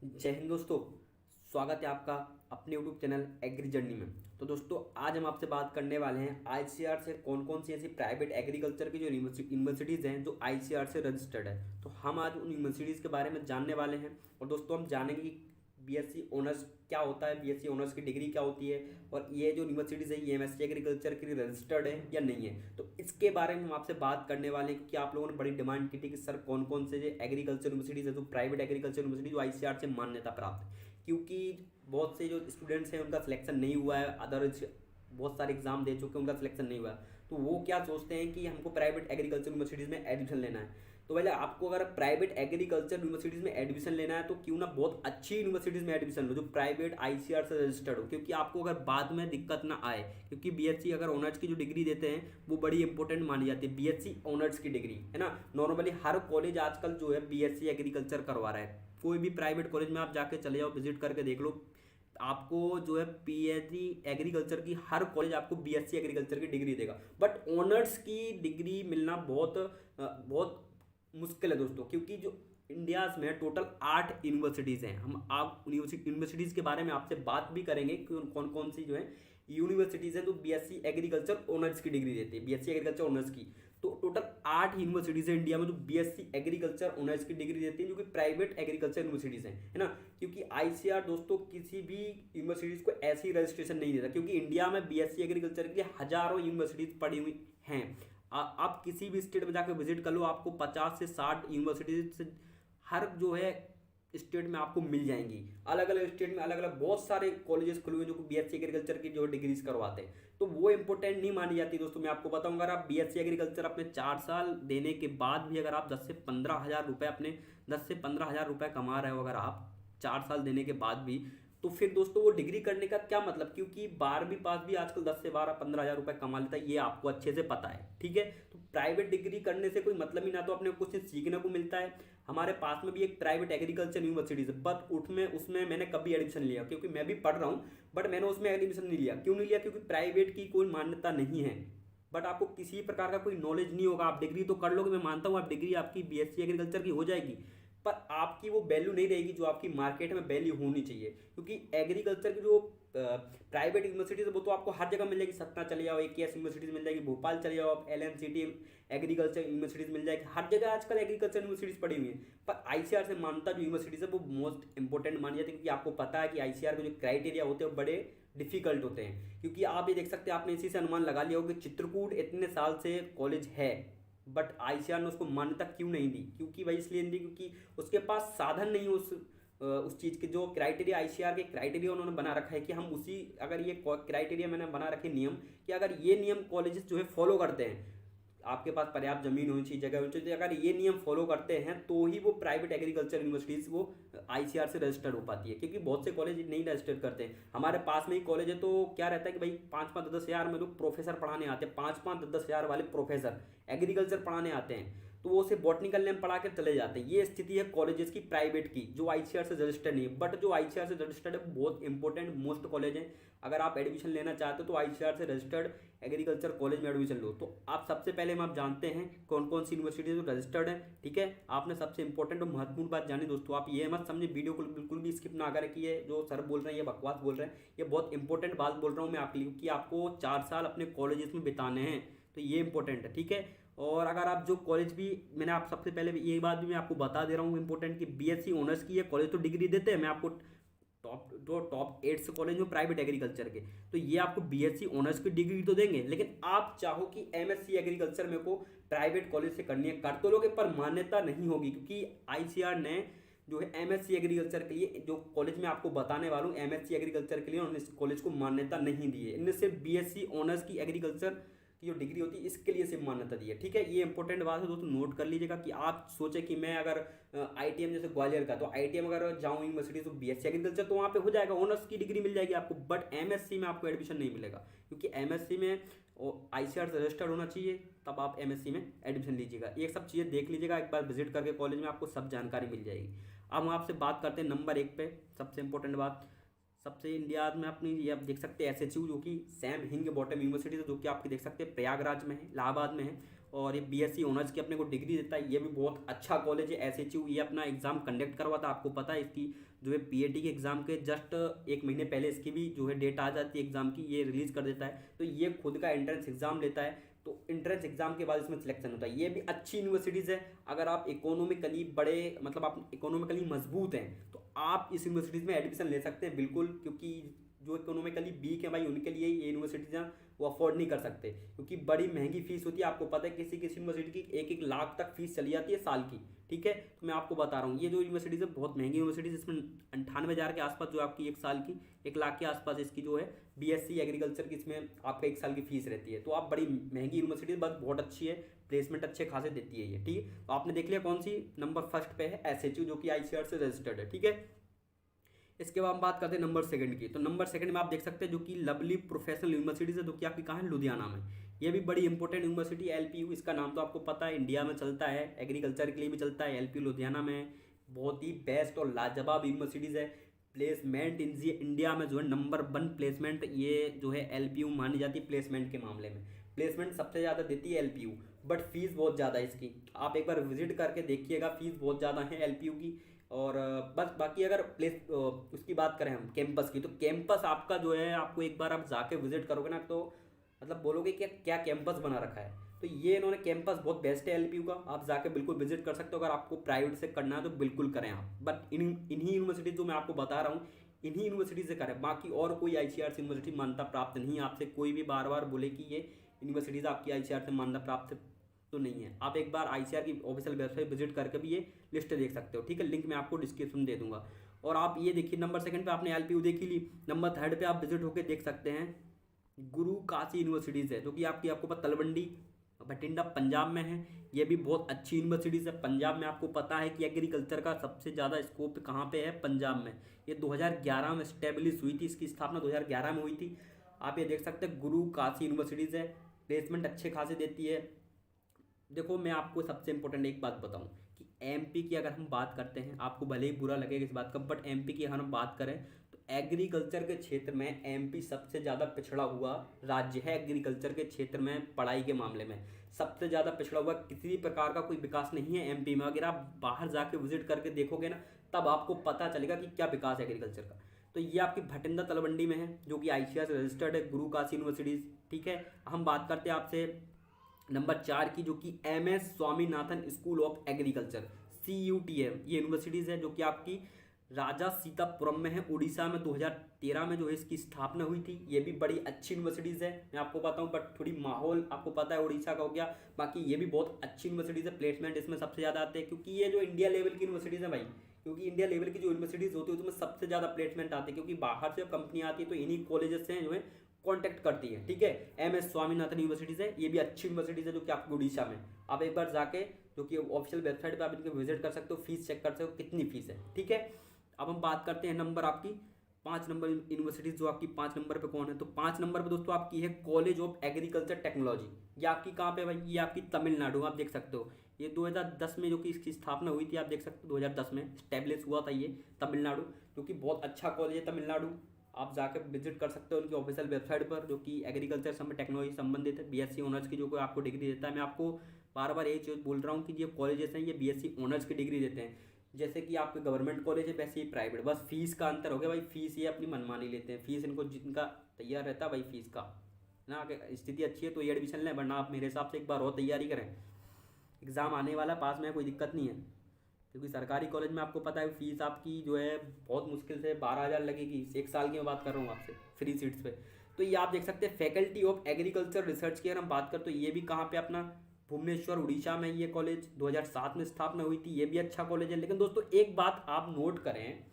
जय हिंद दोस्तों। स्वागत है आपका अपने यूट्यूब चैनल एग्री जर्नी में। तो दोस्तों आज हम आपसे बात करने वाले हैं आईसीआर से कौन कौन सी ऐसी प्राइवेट एग्रीकल्चर की जो यूनिवर्सिटीज़ हैं जो आईसीआर से रजिस्टर्ड है। तो हम आज उन यूनिवर्सिटीज़ के बारे में जानने वाले हैं और दोस्तों हम जानेंगे कि बीएससी ऑनर्स क्या होता है, बीएससी ऑनर्स की डिग्री क्या होती है और ये जो यूनिवर्सिटीज़ है ये एमएससी एग्रीकल्चर के लिए रजिस्टर्ड है या नहीं है। तो इसके बारे में हम आपसे बात करने वाले हैं क्योंकि आप लोगों ने बड़ी डिमांड की थी कि सर कौन कौन से जो एग्रीकल्चर यूनिवर्सिटीज़ है जो प्राइवेट एग्रीकल्चर यूनिवर्सिटी जो आईसीआर से मान्यता प्राप्त है, क्योंकि बहुत से जो स्टूडेंट्स हैं उनका सिलेक्शन नहीं हुआ है, अदर बहुत सारे एग्जाम दे चुके हैं उनका सिलेक्शन नहीं हुआ है। तो वो क्या सोचते हैं कि हमको प्राइवेट एग्रीकल्चर यूनिवर्सिटीज़ में एडमिशन लेना है। तो पहले आपको अगर प्राइवेट एग्रीकल्चर यूनिवर्सिटीज़ में एडमिशन लेना है तो क्यों ना बहुत अच्छी यूनिवर्सिटीज़ में एडमिशन लो जो प्राइवेट आईसीआर से रजिस्टर्ड हो, क्योंकि आपको अगर बाद में दिक्कत ना आए। क्योंकि बीएससी अगर ऑनर्स की जो डिग्री देते हैं वो बड़ी इंपॉर्टेंट मानी जाती है, बीएससी ऑनर्स की डिग्री है ना। नॉर्मली हर कॉलेज आजकल जो है बीएससी एग्रीकल्चर करवा रहा है। कोई भी प्राइवेट कॉलेज में आप जाके चले जाओ, विजिट करके देख लो, आपको जो है पीएचडी एग्रीकल्चर की हर कॉलेज आपको बीएससी एग्रीकल्चर की डिग्री देगा। बट ऑनर्स की डिग्री मिलना बहुत मुश्किल है दोस्तों, क्योंकि जो इंडियाज़ में टोटल 8 यूनिवर्सिटीज़ हैं। हम आप यूनिवर्सिटीज़ के बारे में आपसे बात भी करेंगे कि कौन कौन सी जो है यूनिवर्सिटीज़ हैं जो बीएससी एग्रीकल्चर ऑनर्स की डिग्री देती है, बीएससी एग्रीकल्चर ऑनर्स की। तो टोटल 8 यूनिवर्सिटीज़ हैं इंडिया में जो बीएससी एग्रीकल्चर ऑनर्स की डिग्री देती हैं, जो कि प्राइवेट एग्रीकल्चर यूनिवर्सिटीज़ हैं, है ना। क्योंकि आईसीआर दोस्तों किसी भी यूनिवर्सिटीज़ को ऐसी रजिस्ट्रेशन नहीं देता, क्योंकि इंडिया में बीएससी एग्रीकल्चर के लिए हज़ारों यूनिवर्सिटीज़ पड़ी हुई हैं। आप किसी भी स्टेट में जाकर विजिट कर लो, आपको 50 से 60 यूनिवर्सिटीज हर जो है स्टेट में आपको मिल जाएंगी। अलग अलग स्टेट में अलग अलग बहुत सारे कॉलेजेस खुले हुए जो बीएससी एग्रीकल्चर की जो डिग्रीज करवाते हैं। तो वो इंपॉर्टेंट नहीं मानी जाती दोस्तों। मैं आपको बताऊंगा, अगर आप बीएससी एग्रीकल्चर अपने 4 साल देने के बाद भी अगर आप 10 से 15 हज़ार रुपये कमा रहे हो, अगर आप 4 साल देने के बाद भी, तो फिर दोस्तों वो डिग्री करने का क्या मतलब। क्योंकि 12वीं पास भी आजकल 10 से 15 हज़ार रुपये कमा लेता है, ये आपको अच्छे से पता है, ठीक है। तो प्राइवेट डिग्री करने से कोई मतलब ही ना, तो अपने कुछ सीखने को मिलता है। हमारे पास में भी एक प्राइवेट एग्रीकल्चर यूनिवर्सिटी है, बट उसमें मैंने कभी एडमिशन लिया, क्योंकि मैं भी पढ़ रहा हूँ, बट मैंने उसमें एडमिशन नहीं लिया। क्यों नहीं लिया? क्योंकि प्राइवेट की कोई मान्यता नहीं है। बट आपको किसी प्रकार का कोई नॉलेज नहीं होगा, आप डिग्री तो कर लोगे, मैं मानता हूँ आप डिग्री आपकी बीएससी एग्रीकल्चर की हो जाएगी, पर आपकी वो वैल्यू नहीं रहेगी जो आपकी मार्केट में वैल्यू होनी चाहिए। क्योंकि एग्रीकल्चर की जो प्राइवेट यूनिवर्सिटीज है वो तो आपको हर जगह मिल जाएगी। सतना चले जाओ, एकेएस यूनिवर्सिटीज मिल जाएगी, भोपाल चले जाओ आप एलएनसीटी एग्रीकल्चर यूनिवर्सिटीज मिल जाएगी, हर जगह आजकल एग्रीकल्चर यूनिवर्सिटीज पड़ी हुई है। पर आईसीआर से मान्यता जो यूनिवर्सिटीज है वो मोस्ट इंपॉर्टेंट मानी जाती है, क्योंकि आपको पता है कि आईसीआर के जो क्राइटेरिया होते हैं वो बड़े डिफिकल्ट होते हैं। क्योंकि आप ये देख सकते हैं, आपने इसी से अनुमान लगा लिया होगा कि चित्रकूट इतने साल से कॉलेज है, बट आईसीआर ने उसको मान्यता क्यों नहीं दी? क्योंकि भाई इसलिए नहीं दी क्योंकि उसके पास साधन नहीं उस चीज़ के जो क्राइटेरिया आईसीआर के क्राइटेरिया उन्होंने बना रखा है कि हम उसी, अगर ये क्राइटेरिया मैंने बना रखे नियम कि अगर ये नियम कॉलेजेस जो है फॉलो करते हैं, आपके पास पर्याप्त जमीन होनी चाहिए, जगह होनी चाहिए, अगर ये नियम फॉलो करते हैं तो ही वो प्राइवेट एग्रीकल्चर यूनिवर्सिटीज़ वो आईसीआर से रजिस्टर्ड हो पाती है। क्योंकि बहुत से कॉलेज नहीं रजिस्टर करते हैं। हमारे पास में ही कॉलेज है, तो क्या रहता है कि भाई 5-5 10 हज़ार में लोग प्रोफेसर पढ़ाने आते हैं, 5-5 10 हज़ार वाले प्रोफेसर एग्रीकल्चर पढ़ाने आते हैं, तो वो सिर्फ बॉटनिकल नेम पढ़ा कर चले जाते हैं। ये स्थिति है कॉलेजेस की प्राइवेट की, जो आईसीआर से रजिस्टर्ड नहीं है। बट जो आईसीआर से रजिस्टर्ड है बहुत इंपॉर्टेंट मोस्ट कॉलेज है। अगर आप एडमिशन लेना चाहते हो तो आईसीआर से रजिस्टर्ड एग्रीकल्चर कॉलेज में एडमिशन लो। तो आप सबसे पहले हम आप जानते हैं कौन कौन सी यूनिवर्सिटी जो रजिस्टर्ड है, ठीक है। आपने सबसे इंपॉर्टेंट और महत्वपूर्ण बात जानी दोस्तों, आप ये मत समझे वीडियो को बिल्कुल भी स्किप ना करें कि ये जो सर बोल रहे हैं ये बकवास बोल रहे हैं। ये बहुत इंपॉर्टेंट बात बोल रहा हूँ मैं आपके लिए, कि आपको 4 साल अपने कॉलेजेस में बिताने हैं, तो ये इंपॉर्टेंट है, ठीक है। और अगर आप जो कॉलेज भी, मैंने आप सबसे पहले भी ये बात भी मैं आपको बता दे रहा हूँ इंपॉर्टेंट, कि बीएससी ऑनर्स की ये कॉलेज तो डिग्री देते हैं। मैं आपको टॉप 8 से कॉलेज में प्राइवेट एग्रीकल्चर के, तो ये आपको बीएससी ऑनर्स की डिग्री तो देंगे, लेकिन आप चाहो कि एमएससी एग्रीकल्चर में को प्राइवेट कॉलेज से करनी है, कर तो लोगे, पर मान्यता नहीं होगी। क्योंकि आईसीआर ने जो है एमएससी एग्रीकल्चर के लिए, जो कॉलेज में आपको बताने वाला हूँ एमएससी एग्रीकल्चर के लिए, उन्होंने इस कॉलेज को मान्यता नहीं दी है। इनने सिर्फ बीएससी ऑनर्स की एग्रीकल्चर की जो डिग्री होती है इसके लिए सिर्फ मान्यता दी है, ठीक है। ये इंपॉर्टेंट बात है दोस्तों, नोट कर लीजिएगा। कि आप सोचे कि मैं अगर आईटीएम जैसे ग्वालियर का, तो आईटीएम अगर जाऊँ यूनिवर्सिटी तो बीएससी एग्रीकल्चर तो वहाँ पे हो जाएगा, ऑनर्स की डिग्री मिल जाएगी आपको। बट एमएससी में आपको एडमिशन नहीं मिलेगा, क्योंकि एमएससी में आईसीआर से रजिस्टर्ड होना चाहिए, तब आप एमएससी में एडमिशन लीजिएगा। ये सब चीज़ें देख लीजिएगा, एक बार विजिट करके कॉलेज में आपको सब जानकारी मिल जाएगी। अब हम आपसे बात करते हैं नंबर 1 पे, सबसे इंपॉर्टेंट बात, सबसे इंडिया में अपनी ये आप देख सकते हैं एसएचयू, जो कि सैम हिंग बॉटम यूनिवर्सिटी है, जो कि आपके देख सकते हैं प्रयागराज में है, इलाहाबाद में है। और ये बीएससी ऑनर्स की अपने को डिग्री देता है। ये भी बहुत अच्छा कॉलेज है एसएचयू। ये अपना एग्ज़ाम कंडक्ट करवाता है, आपको पता है इसकी जो है पीएटी के एग्ज़ाम के जस्ट 1 महीने पहले इसकी भी जो है डेट आ जाती है एग्ज़ाम की, ये रिलीज़ कर देता है। तो ये खुद का एंट्रेंस एग्ज़ाम लेता है, तो एंट्रेंस एग्जाम के बाद इसमें सिलेक्शन होता है। ये भी अच्छी यूनिवर्सिटीज़ है। अगर आप इकोनॉमिकली बड़े मतलब आप इकोनॉमिकली मजबूत हैं तो आप इस यूनिवर्सिटीज़ में एडमिशन ले सकते हैं बिल्कुल, क्योंकि जो इकोनॉमिकली वीक है भाई उनके लिए ये यूनिवर्सिटीज़ वो अफोर्ड नहीं कर सकते, क्योंकि बड़ी महंगी फीस होती है। आपको पता है किसी किसी यूनिवर्सिटी की 1-1 लाख तक फीस चली जाती है साल की, ठीक है। तो मैं आपको बता रहा हूँ ये जो यूनिवर्सिटीज़ है बहुत महंगी यूनिवर्सिटीज़, इसमें 98,000 के आसपास जो आपकी 1 साल की 1 लाख के आसपास इसकी जो है बीएससी एग्रीकल्चर की इसमें आपका 1 साल की फीस रहती है। तो आप बड़ी महंगी यूनिवर्सिटी बस बहुत अच्छी है, प्लेसमेंट अच्छे खासे देती है ये, ठीक है। तो आपने देख लिया कौन सी नंबर फर्स्ट पे है एसएचयू, जो कि आईसीआर से रजिस्टर्ड है, ठीक है। इसके बाद हम बात करते हैं नंबर सेकंड की। तो नंबर सेकंड में आप देख सकते हैं जो कि लवली प्रोफेशनल यूनिवर्सिटीज़ है, जो कि आपकी कहाँ है, लुधियाना में। ये भी बड़ी इंपॉर्टेंट यूनिवर्सिटी एलपीयू, इसका नाम तो आपको पता है इंडिया में चलता है, एग्रीकल्चर के लिए भी चलता है। एलपीयू लुधियाना में बहुत ही बेस्ट और लाजवाब यूनिवर्सिटीज़ है। प्लेसमेंट इंडिया में जो है नंबर 1 प्लेसमेंट ये जो है एलपीयू मानी जाती है प्लेसमेंट के मामले में। प्लेसमेंट सबसे ज़्यादा देती है एलपीयू, बट फीस बहुत ज़्यादा है इसकी। आप एक बार विजिट करके देखिएगा, फीस बहुत ज़्यादा है एलपीयू की। और बस बाकी अगर प्लेस उसकी बात करें हम कैंपस की, तो कैंपस आपका जो है आपको एक बार आप जाके विजिट करोगे ना तो मतलब बोलोगे कि क्या कैंपस बना रखा है। तो ये इन्होंने कैंपस बहुत बेस्ट है एलपीयू का, आप जाके बिल्कुल विजिट कर सकते हो। अगर आपको प्राइवेट से करना है तो बिल्कुल करें आप, बट इन्हीं यूनिवर्सिटी जो मैं आपको बता रहा हूँ इन्हीं यूनिवर्सिटी से करें। बाकी और कोई आईसीआर यूनिवर्सिटी मान्यता प्राप्त नहीं है। आपसे कोई भी बार बार बोले कि ये यूनिवर्सिटीज़ आपकी आईसीआर से मान्यता प्राप्त तो नहीं है, आप एक बार आईसीआर की ऑफिशियल वेबसाइट विजिट करके भी ये लिस्ट देख सकते हो, ठीक है। लिंक मैं आपको डिस्क्रिप्शन दे दूंगा। और आप ये देखिए नंबर सेकंड पे आपने एलपीयू देखी ली, नंबर थर्ड पे आप विजिट होकर देख सकते हैं गुरु काशी यूनिवर्सिटीज़ है, जो कि आपको पता तलवंडी बठिंडा पंजाब में है। ये भी बहुत अच्छी यूनिवर्सिटीज़ है। पंजाब में आपको पता है कि एग्रीकल्चर का सबसे ज़्यादा स्कोप कहाँ पे है, पंजाब में। ये 2011 में स्टेब्लिश हुई थी, इसकी स्थापना 2011 में हुई थी। आप ये देख सकते हैं गुरु काशी यूनिवर्सिटीज़ है, प्लेसमेंट अच्छे खासे देती है। देखो मैं आपको सबसे इंपॉर्टेंट एक बात बताऊं कि एमपी की अगर हम बात करते हैं, आपको भले ही बुरा लगेगा इस बात का, बट एमपी की अगर हम बात करें तो एग्रीकल्चर के क्षेत्र में एमपी सबसे ज़्यादा पिछड़ा हुआ राज्य है। एग्रीकल्चर के क्षेत्र में पढ़ाई के मामले में सबसे ज़्यादा पिछड़ा हुआ, किसी भी प्रकार का कोई विकास नहीं है एमपी में। अगर आप बाहर जाके विजिट करके देखोगे ना तब आपको पता चलेगा कि क्या विकास है एग्रीकल्चर का। तो ये आपकी भटिंडा तलवंडी में है, जो कि आईसीआर से रजिस्टर्ड है, गुरु काशी यूनिवर्सिटीज़, ठीक है। हम बात करते हैं आपसे नंबर 4 की, जो कि M S Swaminathan School of Agriculture CUT है। ये यूनिवर्सिटीज़ है जो कि आपकी राजा सीतापुरम में है, उड़ीसा में। 2013 में जो है इसकी स्थापना हुई थी। ये भी बड़ी अच्छी यूनिवर्सिटीज़ है, मैं आपको बताऊं, बट थोड़ी माहौल आपको पता है उड़ीसा का हो गया। बाकी ये भी बहुत अच्छी यूनिवर्सिटीज़ है, प्लेसमेंट इसमें सबसे ज़्यादा आते हैं, क्योंकि ये जो इंडिया लेवल की यूनिवर्सिटीज़ है भाई, क्योंकि इंडिया लेवल की जो यूनिवर्सिटीज़ होती है उसमें सबसे ज़्यादा प्लेसमेंट आते हैं, क्योंकि बाहर से कंपनी आती है तो इन्हीं कॉलेजेस से जो है कॉन्टैक्ट करती है, ठीक है। एमएस स्वामीनाथन यूनिवर्सिटीज़ है, ये भी अच्छी यूनिवर्सिटीज़ है जो कि आपकी उड़ीसा में। आप एक बार जाके जो कि ऑफिशियल वेबसाइट पे आप इनके विजिट कर सकते हो, फीस चेक कर सकते हो कितनी फीस है, ठीक है। अब हम बात करते हैं नंबर आपकी 5 नंबर यूनिवर्सिटीज़, जो आपकी 5 नंबर पे कौन है। तो 5 नंबर पे दोस्तों आपकी है कॉलेज ऑफ एग्रीकल्चर टेक्नोलॉजी। ये आपकी कहाँ पे भाई, ये आपकी तमिलनाडु, आप देख सकते हो। ये 2010 में जो कि इसकी स्थापना हुई थी, आप देख सकते हो 2010 में स्टैब्लिश हुआ था ये तमिलनाडु, जो कि बहुत अच्छा कॉलेज है तमिलनाडु। आप जाकर विजिट कर सकते हो उनकी ऑफिशियल वेबसाइट पर, जो कि एग्रीकल्चर सब टेक्नोलॉजी संबंधित है। बीएससी ऑनर्स की जो कोई आपको डिग्री देता है। मैं आपको बार बार यही चीज़ बोल रहा हूँ कि ये कॉलेजेस हैं ये बीएससी ऑनर्स की डिग्री देते हैं। जैसे कि आपके गवर्नमेंट कॉलेज है वैसे ही प्राइवेट, बस फीस का अंतर हो गया भाई। फीस ये अपनी मनमानी लेते हैं, फीस इनको जिनका तैयार रहता है भाई फीस का ना, अगर स्थिति अच्छी है तो ये एडमिशन लें, वरना आप मेरे हिसाब से एक बार और तैयारी करें। एग्ज़ाम आने वाला, पास में कोई दिक्कत नहीं है, क्योंकि सरकारी कॉलेज में आपको पता है फीस आपकी जो है बहुत मुश्किल से 12,000 लगेगी। 1 साल की मैं बात कर रहा हूँ आपसे, फ्री सीट्स पे। तो ये आप देख सकते हैं फैकल्टी ऑफ एग्रीकल्चर रिसर्च की अगर हम बात करें तो ये भी कहाँ पे अपना भुवनेश्वर उड़ीसा में ये कॉलेज 2007 में स्थापना हुई थी। ये भी अच्छा कॉलेज है। लेकिन दोस्तों एक बात आप नोट करें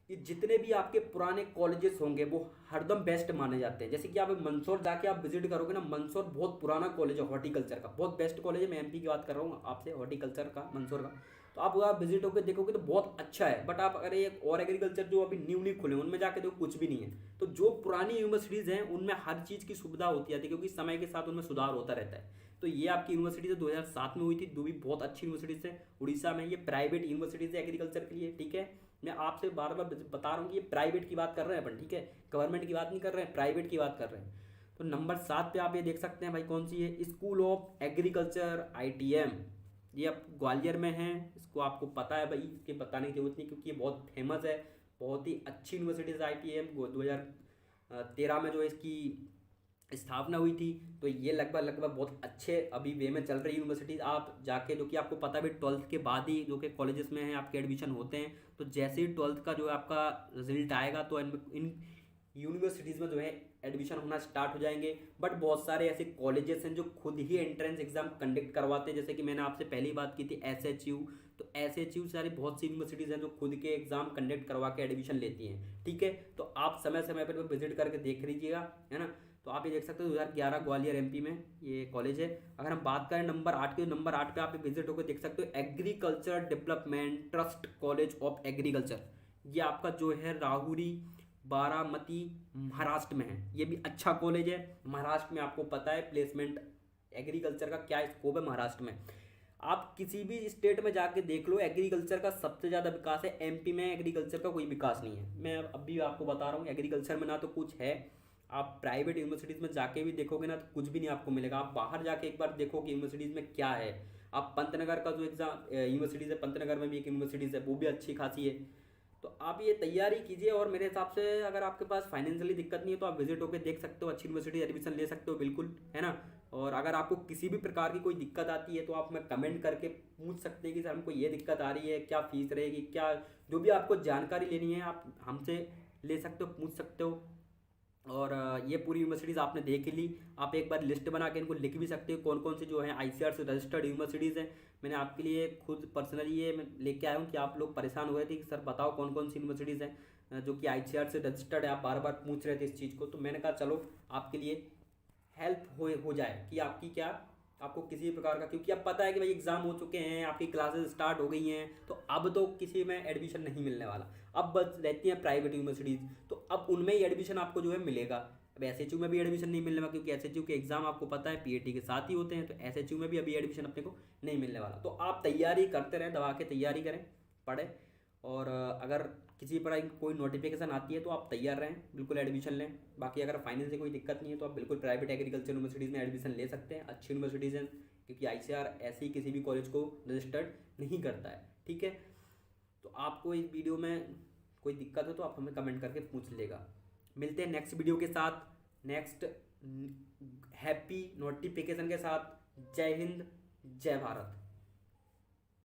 कि जितने भी आपके पुराने कॉलेजेस होंगे वो हरदम बेस्ट माने जाते हैं। जैसे कि आप मंदसौर जाके आप विजिट करोगे ना, मंदसौर बहुत पुराना कॉलेज है हॉर्टिकल्चर का, बहुत बेस्ट कॉलेज है। मैं एमपी की बात कर रहा हूँ आपसे, हॉर्टिकल्चर का मंदसौर का। तो आप विजिट होकर देखोगे तो बहुत अच्छा है। बट आप अगर एक और एग्रीकल्चर जो अभी न्यू खुले उनमें जाके देखो कुछ भी नहीं है। तो जो पुरानी यूनिवर्सिटीज़ हैं उनमें हर चीज़ की सुविधा होती है, क्योंकि समय के साथ उनमें सुधार होता रहता है। तो ये आपकी यूनिवर्सिटी से 2007 में हुई थी, दो भी बहुत अच्छी यूनिवर्सिटीज़ है उड़ीसा में। ये प्राइवेट यूनिवर्सिटीज़ है एग्रीकल्चर के लिए, ठीक है। मैं आपसे बार बार बता रहा हूँ कि ये प्राइवेट की बात कर रहे हैं अपन, ठीक है, गवर्नमेंट की बात नहीं कर रहे हैं, प्राइवेट की बात कर रहे हैं। तो नंबर 7 पे आप ये देख सकते हैं भाई, कौन सी है, स्कूल ऑफ एग्रीकल्चर ITM। ये अब ग्वालियर में है, इसको आपको पता है भाई, इसके बताने की जरूरत नहीं क्योंकि ये बहुत फेमस है, बहुत ही अच्छी यूनिवर्सिटीज़ ITM 2013 में जो है इसकी स्थापना हुई थी। तो ये लगभग लगभग बहुत अच्छे अभी वे में चल रही यूनिवर्सिटीज़, आप जाके, जो कि आपको पता भी 12th के बाद ही जो कि कॉलेजेस में हैं आपके एडमिशन होते हैं। तो जैसे ही 12th का जो है आपका रिजल्ट आएगा तो इन यूनिवर्सिटीज़ में जो है एडमिशन होना स्टार्ट हो जाएंगे। बट बहुत सारे ऐसे कॉलेजेस हैं जो खुद ही एंट्रेंस एग्जाम कंडक्ट करवाते हैं, जैसे कि मैंने आपसे पहली बात की थी SHU। तो SHU सारी बहुत सी यूनिवर्सिटीज़ हैं जो खुद के एग्जाम कंडक्ट करवा के एडमिशन लेती हैं, ठीक है। तो आप समय समय पर विजिट करके देख लीजिएगा, है ना। तो आप ये देख सकते हो 2011 ग्वालियर MP में ये कॉलेज है। अगर हम बात करें नंबर 8 की, नंबर 8 पे आप विजिट होकर देख सकते हो agriculture development trust college of agriculture. ये आपका जो है राहुरी बारामती महाराष्ट्र में है। ये भी अच्छा कॉलेज है महाराष्ट्र में, आपको पता है प्लेसमेंट एग्रीकल्चर का क्या स्कोप है महाराष्ट्र में। आप किसी भी स्टेट में जाके देख लो, एग्रीकल्चर का सबसे ज़्यादा विकास है, MP में एग्रीकल्चर का कोई विकास नहीं है। मैं अभी आपको बता रहा हूँ, एग्रीकल्चर में ना तो कुछ है, आप प्राइवेट यूनिवर्सिटीज़ में जाके भी देखोगे ना तो कुछ भी नहीं आपको मिलेगा। आप बाहर जाके एक बार देखो कि यूनिवर्सिटीज़ में क्या है। आप पंतनगर का जो एग्जाम यूनिवर्सिटीज़ है, पंतनगर में भी एक यूनिवर्सिटीज़ है, वो भी अच्छी खासी है। तो आप ये तैयारी कीजिए, और मेरे हिसाब से अगर आपके पास फाइनेंशियली दिक्कत नहीं है तो आप विजिट होकर देख सकते हो, अच्छी यूनिवर्सिटी एडमिशन ले सकते हो, बिल्कुल, है ना। और अगर आपको किसी भी प्रकार की कोई दिक्कत आती है तो आप हमें कमेंट करके पूछ सकते हैं कि सर हमको ये दिक्कत आ रही है, क्या फीस रहेगी, क्या जो भी आपको जानकारी लेनी है आप हमसे ले सकते हो, पूछ सकते हो। और ये पूरी यूनिवर्सिटीज़ आपने देख ली, आप एक बार लिस्ट बना के इनको लिख भी सकते हो कौन कौन सी जो है ICAR से रजिस्टर्ड यूनिवर्सिटीज़ हैं। मैंने आपके लिए खुद पर्सनली ये मैं लेके आया हूँ कि आप लोग परेशान हो रहे थे कि सर बताओ कौन कौन सी यूनिवर्सिटीज़ हैं जो कि ICAR से रजिस्टर्ड है, आप बार बार पूछ रहे थे इस चीज़ को। तो मैंने कहा चलो आपके लिए हेल्प हो जाए कि आपकी क्या, आपको किसी भी प्रकार का, क्योंकि अब पता है कि भाई एग्ज़ाम हो चुके हैं, आपकी क्लासेस स्टार्ट हो गई हैं, तो अब तो किसी में एडमिशन नहीं मिलने वाला। अब बस रहती हैं प्राइवेट यूनिवर्सिटीज़, तो अब उनमें ही एडमिशन आपको जो है मिलेगा। अब SHU में भी एडमिशन नहीं मिलने वाला क्योंकि SHU के एग्ज़ाम आपको पता है PAT के साथ ही होते हैं, तो SHU में भी अभी एडमिशन अपने को नहीं मिलने वाला। तो आप तैयारी करते रहें, दबा के तैयारी करें, पढ़ें। और अगर किसी प्रकार की कोई नोटिफिकेशन आती है तो आप तैयार रहें, बिल्कुल एडमिशन लें। बाकी अगर फाइनेंस से कोई दिक्कत नहीं है तो आप बिल्कुल प्राइवेट एग्रीकल्चर यूनिवर्सिटीज़ में एडमिशन ले सकते हैं, अच्छी यूनिवर्सिटीज़ हैं, क्योंकि ICAR ऐसे ही किसी भी कॉलेज को रजिस्टर्ड नहीं करता है, ठीक है। तो आपको इस वीडियो में कोई दिक्कत हो तो आप हमें कमेंट करके पूछ लेगा। मिलते हैं नेक्स्ट वीडियो के साथ, नेक्स्ट हैप्पी नोटिफिकेशन के साथ। जय हिंद, जय भारत।